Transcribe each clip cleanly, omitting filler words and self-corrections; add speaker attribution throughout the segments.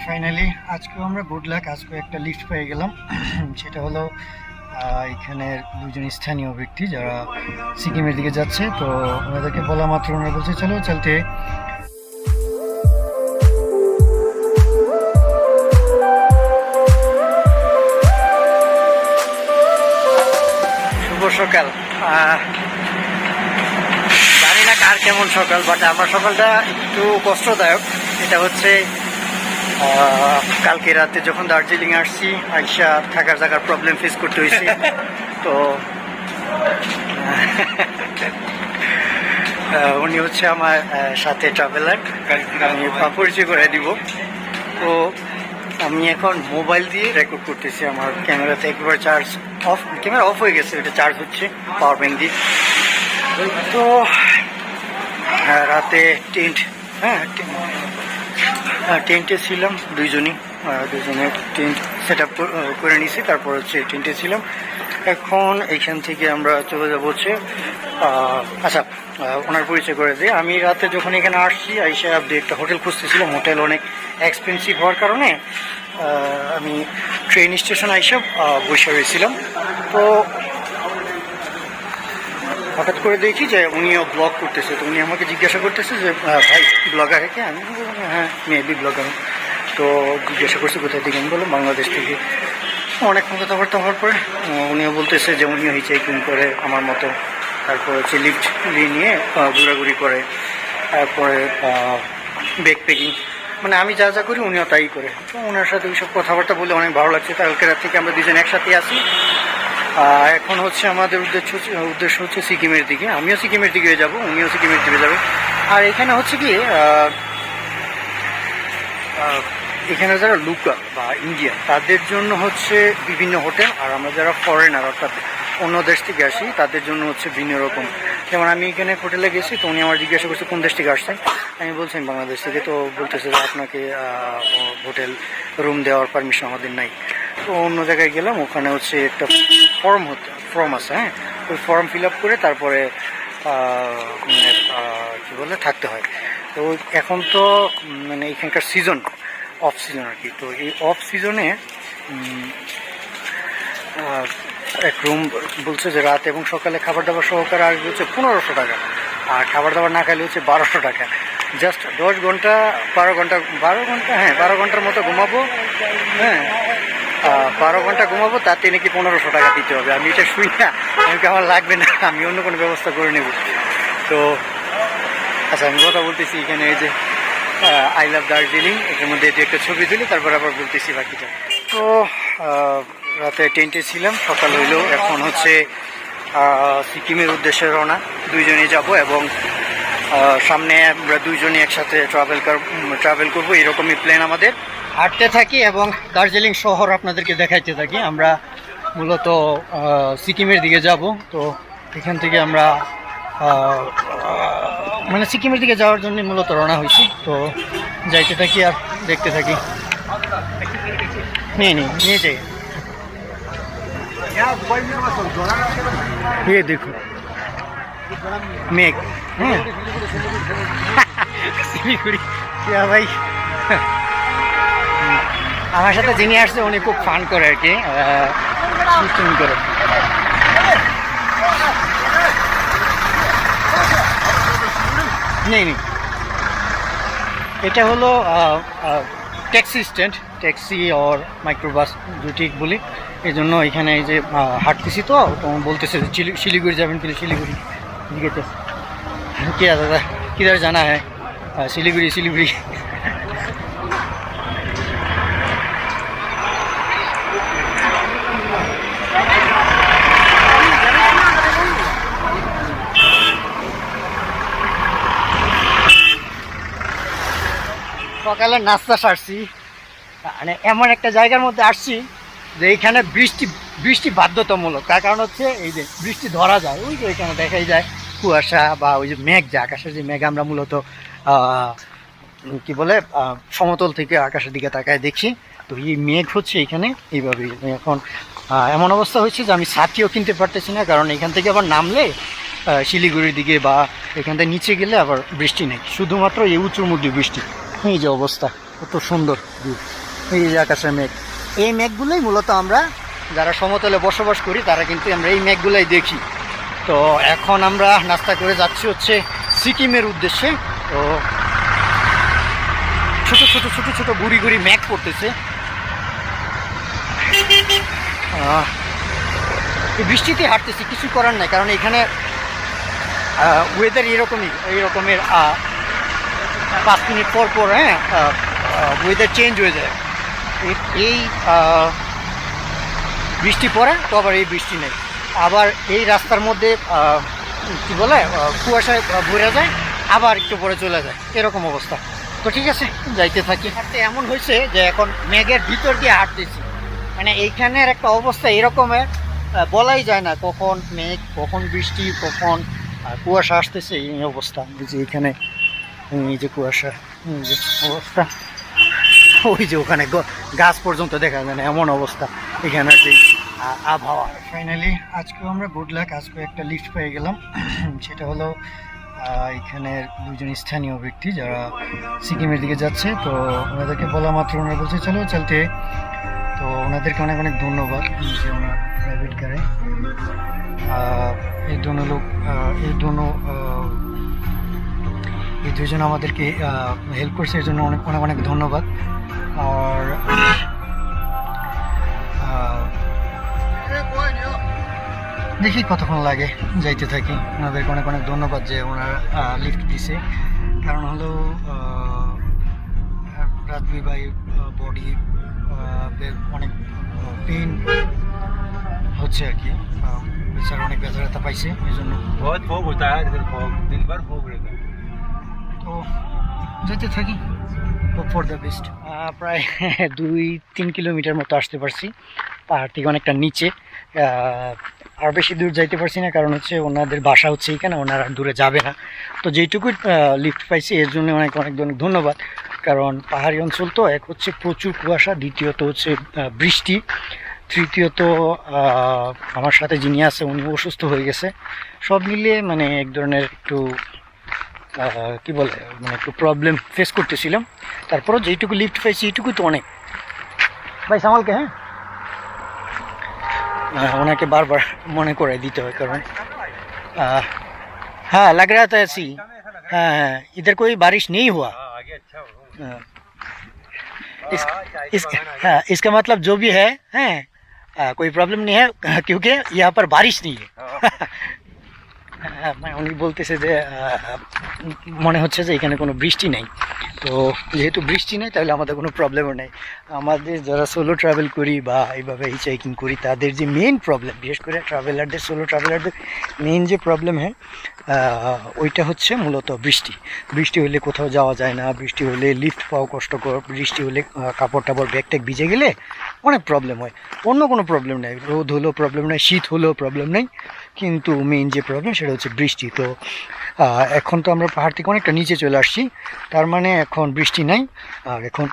Speaker 1: Finally আজকেও আমরা good luck, আজকে একটা লিফট পেয়ে গেলাম। সেটা হলো এখানের দুজন স্থানীয় ব্যক্তি যারা সিকিমের দিকে যাচ্ছে। তো ওনাদেরকে বলা মাত্র ওনারা বলছে চলো চলতে। শুভ সকাল। জানি না কার কেমন সকাল, বাট আমার সকালটা একটু কষ্টদায়ক। এটা হচ্ছে কালকে রাতে যখন দার্জিলিং আসছি, আইসা থাকার জায়গার প্রবলেম ফেস করতে হয়েছে। তো উনি হচ্ছে আমার সাথে ট্রাভেলার, আমি পরিচয় করে দিব। তো আমি এখন মোবাইল দিয়ে রেকর্ড করতেছি। আমার ক্যামেরাতে একবার চার্জ অফ, ক্যামেরা অফ হয়ে গেছে, এটা চার্জ হচ্ছে পাওয়ার ব্যাংক দিয়ে। তো রাতে টেন্টে ছিলাম দুজনে টেন্ট সেট আপ করে নিয়েছি। তারপর হচ্ছে টেন্টে ছিলাম। এখন এইখান থেকে আমরা চলে যাবো হচ্ছে আচ্ছা ওনার পরিচয় করে দিই। আমি রাতে যখন এখানে আসছি আইসা একটা হোটেল খুঁজতেছিলাম। হোটেল অনেক এক্সপেন্সিভ হওয়ার কারণে আমি ট্রেন স্টেশন আইসা বসে রয়েছিলাম। তো হঠাৎ করে দেখি যে উনিও ব্লগ করতেছে। তো উনি আমাকে জিজ্ঞাসা করতেছে যে ভাই ব্লগার কে? আমি হ্যাঁ মেবি ব্লগার। তো জিজ্ঞাসা করছি কোথায় থেকে, আমি বললাম বাংলাদেশ থেকে। অনেক কথাবার্তা হওয়ার পরে উনিও বলতেছে যে উনিও হিচাইকিং করে আমার মতো, তারপর হচ্ছে লিফট নিয়ে ঘোরাঘুরি করে, তারপরে ব্যাগ প্যাকিং, মানে আমি যা যা করি উনিও তাই করে। তো ওনার সাথে ওইসব কথাবার্তা বলে অনেক ভালো লাগছে। কালকে রাত থেকে আমরা দুজন একসাথে আসি। এখন হচ্ছে আমাদের উদ্দেশ্য হচ্ছে সিকিমের দিকে। আমিও সিকিমের দিকে যাব, উনিও সিকিমের দিকে যাবে। আর এখানে হচ্ছে কি এখানে যারা লুকা বা ইন্ডিয়া তাদের জন্য হচ্ছে বিভিন্ন হোটেল, আর আমরা যারা ফরেনার অর্থাৎ অন্য দেশ থেকে আসি তাদের জন্য হচ্ছে ভিন্ন রকম। যেমন আমি এখানে হোটেলে গেছি, তো উনি আমার জিজ্ঞাসা করছে কোন দেশ থেকে আসছেন। আমি বলছি বাংলাদেশ থেকে। তো বলতেছে যে আপনাকে হোটেল রুম দেওয়ার পারমিশন আমাদের নাই। তো অন্য জায়গায় গেলাম, ওখানে হচ্ছে একটা ফর্ম আছে, হ্যাঁ ওই ফর্ম ফিল আপ করে তারপরে কী বলে থাকতে হয়। তো এখন তো মানে এখানকার সিজন অফ সিজন আর কি। তো এই অফ সিজনে এক রুম বলছে যে রাত এবং সকালে খাবার দাবার সহকারে আসবে হচ্ছে 1500 টাকা, আর খাবার দাবার না খাইলে হচ্ছে 1200 টাকা। জাস্ট 10 ঘন্টা 12 ঘন্টা হ্যাঁ 12 ঘন্টার মতো ঘুমাবো, হ্যাঁ 12 ঘন্টা ঘুমাবো, তাতে নাকি 1500 টাকা দিতে হবে। আমি এটা শুই না, আমাকে আমার লাগবে না, আমি অন্য কোনো ব্যবস্থা করে নেব। তো আচ্ছা আমি কথা বলতেছি এখানে এই যে আই লাভ দার্জিলিং, এটার মধ্যে এটি একটা ছবি তুলি, তারপর আবার বলতেছি বাকিটা। তো রাতে টেন্টে ছিলাম, সকাল হইলেও এখন হচ্ছে সিকিমের উদ্দেশ্যে রওনা। দুইজনেই যাব এবং সামনে আমরা দুইজনই একসাথে ট্রাভেল করবো, এরকমই প্ল্যান আমাদের। হাঁটতে থাকি এবং দার্জিলিং শহর আপনাদেরকে দেখাইতে থাকি। আমরা মূলত সিকিমের দিকে যাব। তো এখান থেকে আমরা মানে সিকিমের দিকে যাওয়ার জন্য মূলত রওনা হয়েছি। তো যাইতে থাকি আর দেখতে থাকি। নিয়ে যাই। ये देखो মেঘ, হ্যাঁ শিলিগুড়ি। ভাই আমার সাথে যিনি আসছে উনি খুব ফান করে আর কি, করে। নেই এটা হলো ট্যাক্সি স্ট্যান্ড, ট্যাক্সি আর মাইক্রোবাস দুটি বলি। এই জন্য এখানে এই যে হাঁটতেছি, তো বলতেছে শিলিগুড়ি যাবেন, কিন্তু শিলিগুড়ি দিকে তো কি দাদা কিধার জানা হ্যাঁ শিলিগুড়ি। সকালে নাস্তা সারছি, মানে এমন একটা জায়গার মধ্যে আসছি যে এইখানে বৃষ্টি বাধ্যতামূলক। তার কারণ হচ্ছে এই যে বৃষ্টি ধরা যায়, ওই যে এখানে দেখাই যায় কুয়াশা বা ওই যে মেঘ, যে আকাশের যে মেঘ আমরা মূলত কি বলে সমতল থেকে আকাশের দিকে তাকায় দেখি। তো এই মেঘ হচ্ছে এখানে এইভাবেই। এখন এমন অবস্থা হচ্ছে যে আমি ছাতিও কিনতে পারতেছি না, কারণ এখান থেকে আবার নামলে শিলিগুড়ির দিকে বা এখান থেকে নিচে গেলে আবার বৃষ্টি নেই, শুধুমাত্র এই উঁচুর মধ্যে বৃষ্টি। এই যে অবস্থা, কত সুন্দর ভিউ। এই যে আকাশের মেঘ, এই মেঘগুলোই মূলত আমরা যারা সমতলে বসবাস করি তারা কিন্তু আমরা এই মেঘগুলোই দেখি। তো এখন আমরা নাস্তা করে যাচ্ছি হচ্ছে সিকিমের উদ্দেশ্যে। তো ছোট ছোট ছোট ছোট গুড়ি গুড়ি মেঘ পড়তেছে। বৃষ্টিতে হাঁটতেছি, কিছু করার নাই, কারণ এখানে ওয়েদার এই রকমের 5 মিনিট পর পর ওয়েদার চেঞ্জ হয়ে যায়। এই বৃষ্টি পড়ে তো আবার এই বৃষ্টি নেই, আবার এই রাস্তার মধ্যে কি বলে কুয়াশায় ভরে যায়, আবার একটু পরে চলে যায়, এরকম অবস্থা। তো ঠিক আছে, যাইতে থাকি। হাঁটতে এমন হয়েছে যে এখন মেঘের ভিতর দিয়ে হাঁটতেছি, মানে এইখানের একটা অবস্থা এরকমের বলাই যায় না, কখন মেঘ, কখন বৃষ্টি, কখন কুয়াশা আসতেছে, এই অবস্থা। যে এখানে এই যে কুয়াশা, এই যে অবস্থা, ওই যে ওখানে গাছ পর্যন্ত দেখা যায় না, এমন অবস্থা এখানে যে আবহাওয়া। ফাইনালি আজকেও আমরা গুড লাক, আজকে একটা লিফট পেয়ে গেলাম। সেটা হলো এখানের দুজন স্থানীয় ব্যক্তি যারা সিকিমের দিকে যাচ্ছে। তো ওনাদেরকে বলা মাত্র ওনারা বলছে চলো চলতে। তো ওনাদেরকে অনেক অনেক ধন্যবাদ যে ওনার প্রাইভেট কারে এই দুজন আমাদেরকে হেল্প করছে, এর জন্য অনেক অনেক অনেক ধন্যবাদ। আর দেখি কতক্ষণ লাগে, যাইতে থাকি। ওনাদেরকে অনেক অনেক ধন্যবাদ যে ওনারা লিফট দিছে, কারণ হলো রাজবি ভাই বডি অনেক পেন হচ্ছে আর কি, বেচারা অনেক ব্যথা পাইছে, এই জন্য তো যেতে থাকি, ফর দ্য বেস্ট। প্রায় 2-3 কিলোমিটার মতো আসতে পারছি, পাহাড় থেকে অনেকটা নিচে। আর বেশি দূর যাইতে পারছি না, কারণ হচ্ছে ওনাদের বাসা হচ্ছে এইখানে, ওনারা দূরে যাবে না। তো যেইটুকু লিফট পাইছি এর জন্য অনেক অনেক ধন্যবাদ, কারণ পাহাড়ি অঞ্চল তো, এক হচ্ছে প্রচুর কুয়াশা, দ্বিতীয়ত হচ্ছে বৃষ্টি, তৃতীয়ত আমার সাথে যিনি আছে উনি অসুস্থ হয়ে গেছে। সব মিলিয়ে মানে এক ধরনের একটু কি বলে, মানে একটু প্রবলেম ফেস করতেছিলাম। তারপরও যেইটুকু লিফট পাইছি এইটুকুই তো অনেক। ভাই সামালকে, ওনাকে বারবার মনে করাই দিতে হয়, কারণ হ্যাঁ लग रहा था ऐसी। हाँ हाँ, इधर कोई बारिश नहीं हुआ। इसका मतलब जो भी है कोई प्रॉब्लम नहीं है, क्योंकि यहाँ पर बारिश नहीं है। উনি বলতেছে যে মনে হচ্ছে যে এখানে কোনো বৃষ্টি নেই। তো যেহেতু বৃষ্টি নেই তাহলে আমাদের কোনো প্রবলেমও নেই। আমাদের যারা সোলো ট্রাভেল করি বা এইভাবে হিচহাইকিং করি তাদের যে মেইন প্রবলেম, বিশেষ করে ট্রাভেলারদের, সোলো ট্রাভেলারদের মেইন যে প্রবলেম ওইটা হচ্ছে মূলত বৃষ্টি। বৃষ্টি হলে কোথাও যাওয়া যায় না, বৃষ্টি হলে লিফট পাওয়া কষ্টকর, বৃষ্টি হলে কাপড় টাপড় ব্যাগ ট্যাগ ভিজে গেলে অনেক প্রবলেম হয়। অন্য কোনো প্রবলেম নেই, রোদ হলেও প্রবলেম নেই, শীত হলেও প্রবলেম নেই, কিন্তু মেইন যে প্রবলেম সেটা হচ্ছে বৃষ্টি। তো এখন তো আমরা পাহাড় থেকে অনেকটা নিচে চলে আসছি, তার মানে এখন বৃষ্টি নাই, আর এখন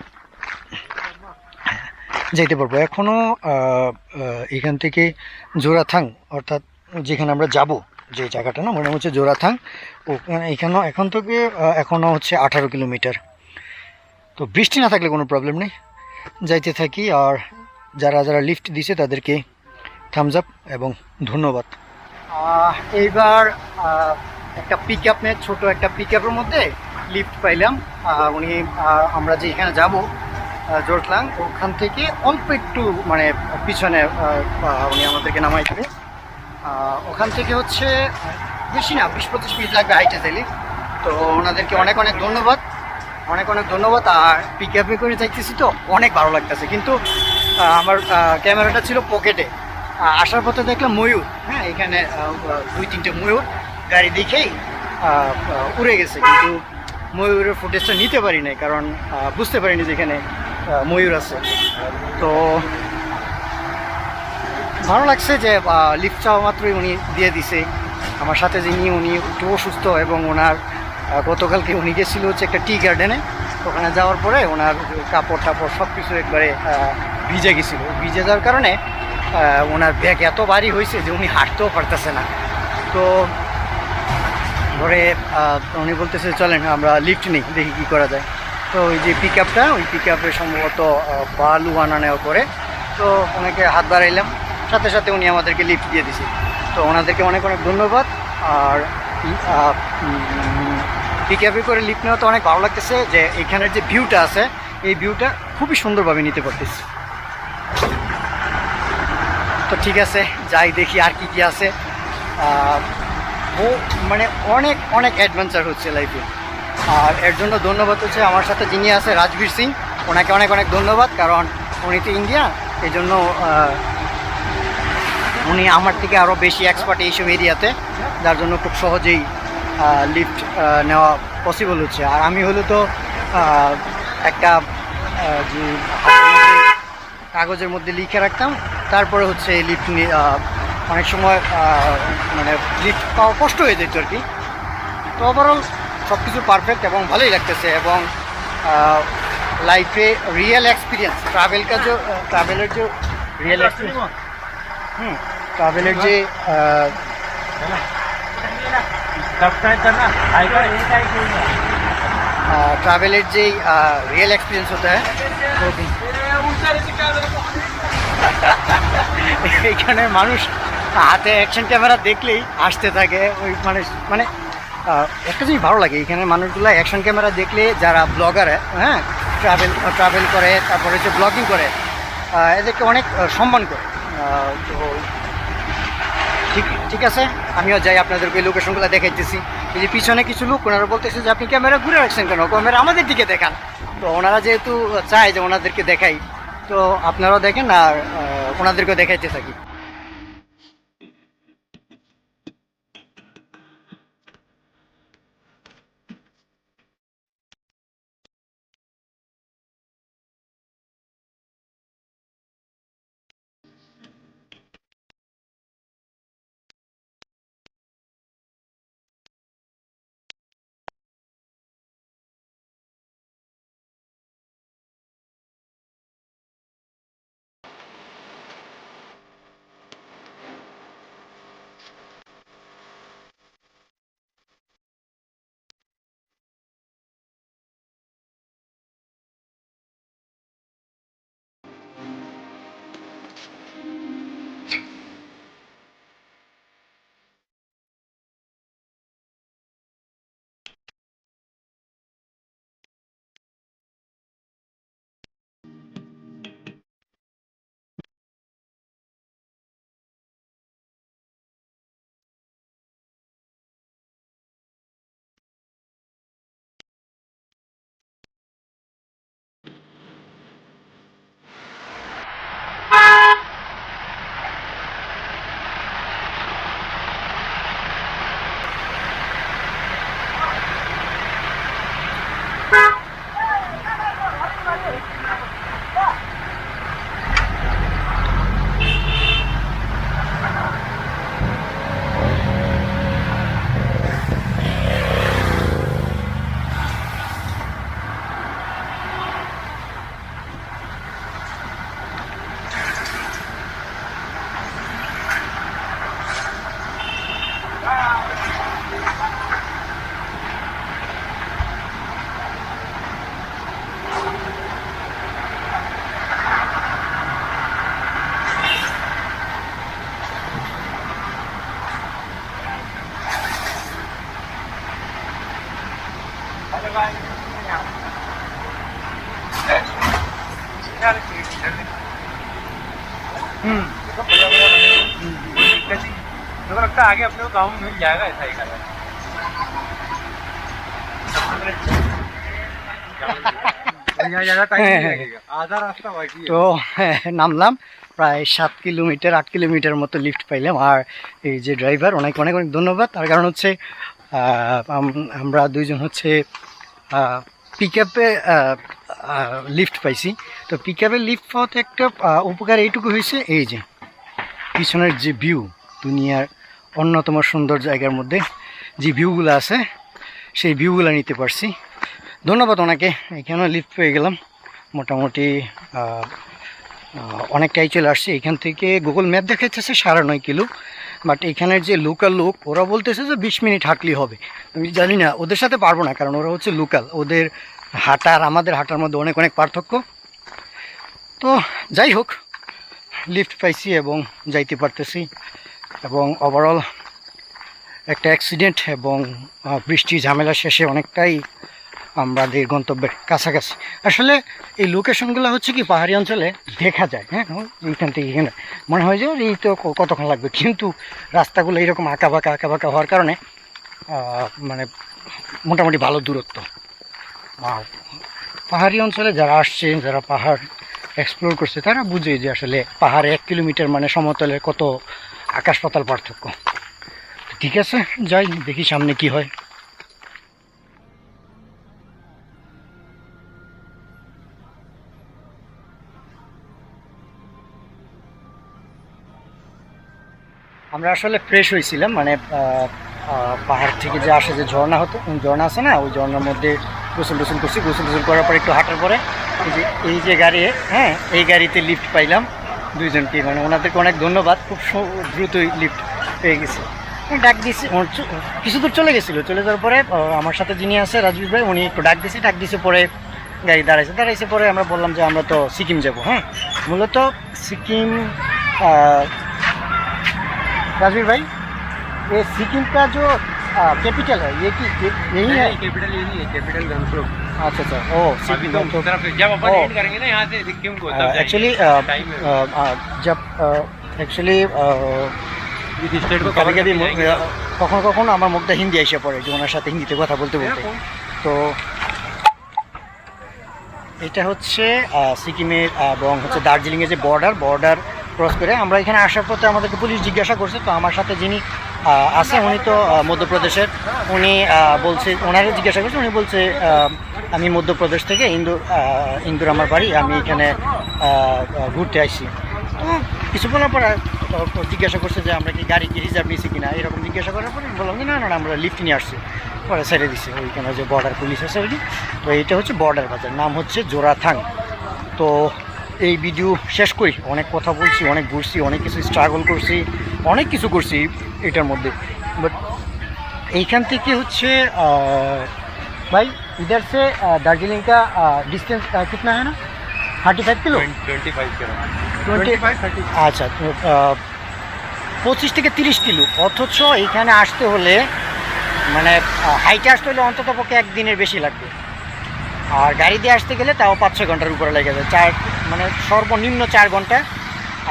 Speaker 1: যাইতে পারবো। এখনও এখান থেকে জোড়াথাং, অর্থাৎ যেখানে আমরা যাব, যে জায়গাটা না মনে হচ্ছে জোড়াথাং, এখানেও এখন থেকে এখনও হচ্ছে 18 কিলোমিটার। তো বৃষ্টি না থাকলে কোনো প্রবলেম নেই, যাইতে থাকি। আর যারা যারা লিফট দিছে তাদেরকে থামস আপ এবং ধন্যবাদ। এইবার একটা পিক আপে, ছোটো একটা পিক আপের মধ্যে লিফট পাইলাম। উনি আমরা যে এখানে যাব জোরথ্লাং, ওখান থেকে অল্প একটু মানে পিছনে উনি আমাদেরকে নামাই দেবে। ওখান থেকে হচ্ছে বেশি না, 20-25 মিনিট লাগবে হাইটে গেলে। তো ওনাদেরকে অনেক অনেক ধন্যবাদ, অনেক অনেক ধন্যবাদ। আর পিক আপে করে যাইতেছি তো অনেক ভালো লাগতেছে, কিন্তু আমার ক্যামেরাটা ছিল পকেটে। আসার পথে দেখলাম ময়ূর, এখানে 2-3টে ময়ূর গাড়ি দেখেই উড়ে গেছে, কিন্তু ময়ূরের ফুটেজটা নিতে পারি নাই, কারণ বুঝতে পারিনি যে এখানে ময়ূর আছে। তো ভালো লাগছে যে লিফট চাওয়া মাত্রই উনি দিয়ে দিছে। আমার সাথে যিনি, উনি একটু অসুস্থ, এবং ওনার গতকালকে উনি গেছিল হচ্ছে একটা টি গার্ডেনে। ওখানে যাওয়ার পরে ওনার কাপড় টাপড় সব কিছু একবারে ভিজে গেছিলো। ভিজে যাওয়ার কারণে ওনার ব্যাগ এত ভারী হয়েছে যে উনি হাঁটতেও পারতেছে না। তো ধরে উনি বলতেছে চলেন আমরা লিফট নিই, দেখি কী করা যায়। তো তো ওই যে পিক আপটা, ওই পিক আপে সম্ভবত বালু আনা নেওয়া করে, তো ওনাকে হাত বাড়াইলাম, সাথে সাথে উনি আমাদেরকে লিফট দিয়ে দিছে। তো ওনাদেরকে অনেক অনেক ধন্যবাদ। আর পিক আপে করে লিফট নেওয়া তো অনেক ভালো লাগতেছে, যে এখানের যে ভিউটা আছে এই ভিউটা খুবই সুন্দরভাবে নিতে পারতেছি। তো ঠিক আছে, যাই দেখি আর কি কি আছে। ও মানে অনেক অনেক অ্যাডভেঞ্চার হচ্ছে লাইফে। আর এর জন্য ধন্যবাদ হচ্ছে আমার সাথে যিনি আছে রাজবীর সিং, ওনাকে অনেক অনেক ধন্যবাদ, কারণ উনি তো ইন্ডিয়ান, এই জন্য উনি আমার থেকে আরও বেশি এক্সপার্ট এইসব এরিয়াতে, যার জন্য খুব সহজেই লিফট নেওয়া পসিবল হচ্ছে। আর আমি হলো তো একটা যে কাগজের মধ্যে লিখে রাখতাম, তারপরে হচ্ছে লিফট অনেক সময় মানে লিফট পাওয়া কষ্ট হয়ে যেত আর কি। তো ওভারঅল সব কিছু পারফেক্ট এবং ভালোই লাগতেছে। এবং লাইফে রিয়েল এক্সপিরিয়েন্স ট্রাভেলের যে রিয়েল এক্সপিরিয়েন্স, ট্রাভেলের যে ট্রাভেলের যেই রিয়েল এক্সপিরিয়েন্স হতে হয়, এইখানে মানুষ হাতে অ্যাকশন ক্যামেরা দেখলেই আসতে থাকে। ওই মানে একটা জিনিস ভালো লাগে, এখানে মানুষগুলো অ্যাকশন ক্যামেরা দেখলে, যারা ব্লগার, হ্যাঁ, ট্রাভেল করে, তারপরে হচ্ছে ব্লগিং করে, এদেরকে অনেক সম্মান করে। তো ঠিক আছে, আমিও যাই, আপনাদেরকে ওই লোকেশনগুলো দেখাইতেছি। এই যে পিছনে কিছু লোক, ওনারা বলতেছে যে আপনি ক্যামেরা ঘুরে রাখছেন কেন, ক্যামেরা আমাদের দিকে দেখান। তো ওনারা যেহেতু চায় যে ওনাদেরকে দেখাই, তো আপনারাও দেখেন আর ওনাদেরকেও দেখাইতে থাকি।
Speaker 2: मेरे को लगता है आगे अपने को काम मिल जाएगा ऐसा ही कलर ज़्यादा टाइम नहीं लगेगा आधा रास्ता बाकी है।
Speaker 1: তো নামলাম, প্রায় 7 কিলোমিটার 8 কিলোমিটার মতো লিফট পাইলাম। আর এই যে ড্রাইভার, অনেক অনেক অনেক ধন্যবাদ। তার কারণ হচ্ছে আমরা দুইজন হচ্ছে পিক আপে লিফট পাইছি। তো পিক আপে লিফট পাওয়াতে একটা উপকার এইটুকু হয়েছে, এই যে পিছনের যে ভিউ, দুনিয়ার অন্যতম সুন্দর জায়গার মধ্যে যে ভিউগুলো আছে, সেই ভিউগুলো নিতে পারছি। ধন্যবাদ ওনাকে। এখানেও লিফট পেয়ে গেলাম, মোটামুটি অনেকটাই চলে আসছে। এখান থেকে গুগল ম্যাপ দেখাচ্ছে 9.5 কিলো, বাট এখানের যে লোকাল লোক, ওরা বলতেছে যে 20 মিনিট হাঁটলেই হবে। আমি জানি না, ওদের সাথে পারবো না, কারণ ওরা হচ্ছে লোকাল, ওদের হাঁটা আর আমাদের হাঁটার মধ্যে অনেক অনেক পার্থক্য। তো যাই হোক, লিফট পাইছি এবং যাইতে পারতেছি, এবং ওভারঅল একটা অ্যাক্সিডেন্ট এবং বৃষ্টি ঝামেলা শেষে অনেকটাই আমাদের গন্তব্যের কাছাকাছি। আসলে এই লোকেশনগুলো হচ্ছে কি পাহাড়ি অঞ্চলে দেখা যায়, হ্যাঁ, এইখান থেকে এখানে মনে হয় যে এই তো কতক্ষণ লাগবে, কিন্তু রাস্তাগুলো এইরকম আঁকা বাঁকা হওয়ার কারণে মানে মোটামুটি ভালো দূরত্ব। পাহাড়ি অঞ্চলে যারা আসছে, যারা পাহাড় এক্সপ্লোর করছে, তারা বুঝে যে আসলে পাহাড়ে 1 কিলোমিটার মানে সমতলের কত আকাশ পাতাল পার্থক্য। ঠিক আছে, যাই দেখি সামনে কি হয়। আমরা আসলে ফ্রেশ হয়েছিলাম, মানে পাহাড় থেকে যে আসে যে ঝর্ণা আছে না, ওই ঝর্ণার মধ্যে গোসল করছি। গোসল করার পর একটু হাঁটার পরে এই যে গাড়ি, হ্যাঁ, এই গাড়িতে লিফট পাইলাম দুইজনকে, মানে ওনাদেরকে অনেক ধন্যবাদ, খুব দ্রুতই লিফট পেয়ে গেছি। ডাক দিয়েছি, কিছু দূর চলে যাওয়ার পরে আমার সাথে যিনি আছে রাজবীর ভাই, উনি একটু ডাক দিয়েছে পরে গাড়ি দাঁড়াইছে পরে আমরা বললাম যে আমরা তো সিকিম যাব। হ্যাঁ, মূলত সিকিম, राजवीर भाई, ये सिक्किम का जो कैपिटल है ये यही है?
Speaker 2: कैपिटल ये नहीं है, कैपिटल गंगटोक।
Speaker 1: अच्छा, ओ
Speaker 2: अभी तो तरफ जब अपन एंड करेंगे ना यहाँ से सिक्किम को, तब
Speaker 1: एक्चुअली जब एक्चुअली
Speaker 2: स्टेट को
Speaker 1: कभी কখনো আমার মুখটা হিন্দি এসে পড়ে, যে ওনার সাথে হিন্দিতে কথা বলতে। তো এটা হচ্ছে সিকিমের এবং হচ্ছে দার্জিলিংয়ের যে বর্ডার ক্রস করে আমরা এখানে আসার পথে আমাদেরকে পুলিশ জিজ্ঞাসা করছে। তো আমার সাথে যিনি আছে উনি তো মধ্যপ্রদেশের, উনি বলছে, ওনারে জিজ্ঞাসা করছে, উনি বলছে আমি মধ্যপ্রদেশ থেকে, ইন্দোর আমার বাড়ি, আমি এখানে ঘুরতে আসছি। তো কিছু বলার পর জিজ্ঞাসা করছে যে আমরা কি গাড়ি কি রিজার্ভ নিয়েছি কিনা, এরকম জিজ্ঞাসা করার পরে বললাম যে না আমরা লিফট নিয়ে আসছি। পরে ছেড়ে দিছি ওইখানে যে বর্ডার পুলিশ আছে ওইটি। তো এইটা হচ্ছে বর্ডার বাজার, নাম হচ্ছে জোড়াথাং। তো এই ভিডিও শেষ করি, অনেক কথা বলছি, অনেক ঘুরছি, অনেক কিছু স্ট্রাগল করছি, অনেক কিছু করছি এটার মধ্যে। বাট এইখান থেকে হচ্ছে ভাই इधर से दार्जिलिंग का डिस्टेंस कितना है ना? 35 किलो,
Speaker 2: 25
Speaker 1: আচ্ছা, 25 থেকে 30 কিলো। অথচ এইখানে আসতে হলে মানে হাইটে আসতে হলে অন্তত পক্ষে একদিনের বেশি লাগবে, আর গাড়ি দিয়ে আসতে গেলে তাও 5-6 ঘন্টার উপরে লেগে যায়। মানে সর্বনিম্ন 4 ঘন্টা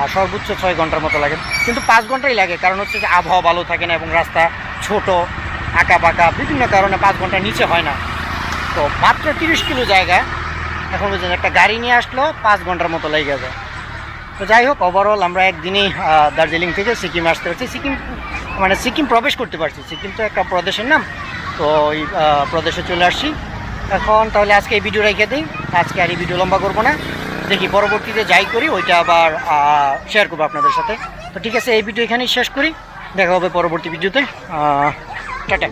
Speaker 1: আর সর্বোচ্চ 6 ঘন্টার মতো লাগে, কিন্তু 5 ঘন্টাই লাগে, কারণ হচ্ছে যে আবহাওয়া ভালো থাকে না এবং রাস্তা ছোট, আঁকা বাঁকা, বিভিন্ন কারণে 5 ঘন্টার নিচে হয় না। তো মাত্র 30 কিলো জায়গা, এখন বুঝলেন একটা গাড়ি নিয়ে আসলেও 5 ঘন্টার মতো লেগে যায়। তো যাই হোক, ওভারঅল আমরা একদিনই দার্জিলিং থেকে সিকিম আসতে পারছি, সিকিম প্রবেশ করতে পারছি। সিকিম তো একটা প্রদেশের নাম, তো ওই প্রদেশে চলে আসছি। এখন তাহলে আজকে এই ভিডিও রেখে দিই, আজকে আর এই ভিডিও লম্বা করবো না, দেখি পরবর্তীতে যাই করি ওইটা আবার শেয়ার করবো আপনাদের সাথে। তো ঠিক আছে, এই ভিডিও এখানেই শেষ করি, দেখা হবে পরবর্তী ভিডিওতে। টাটা।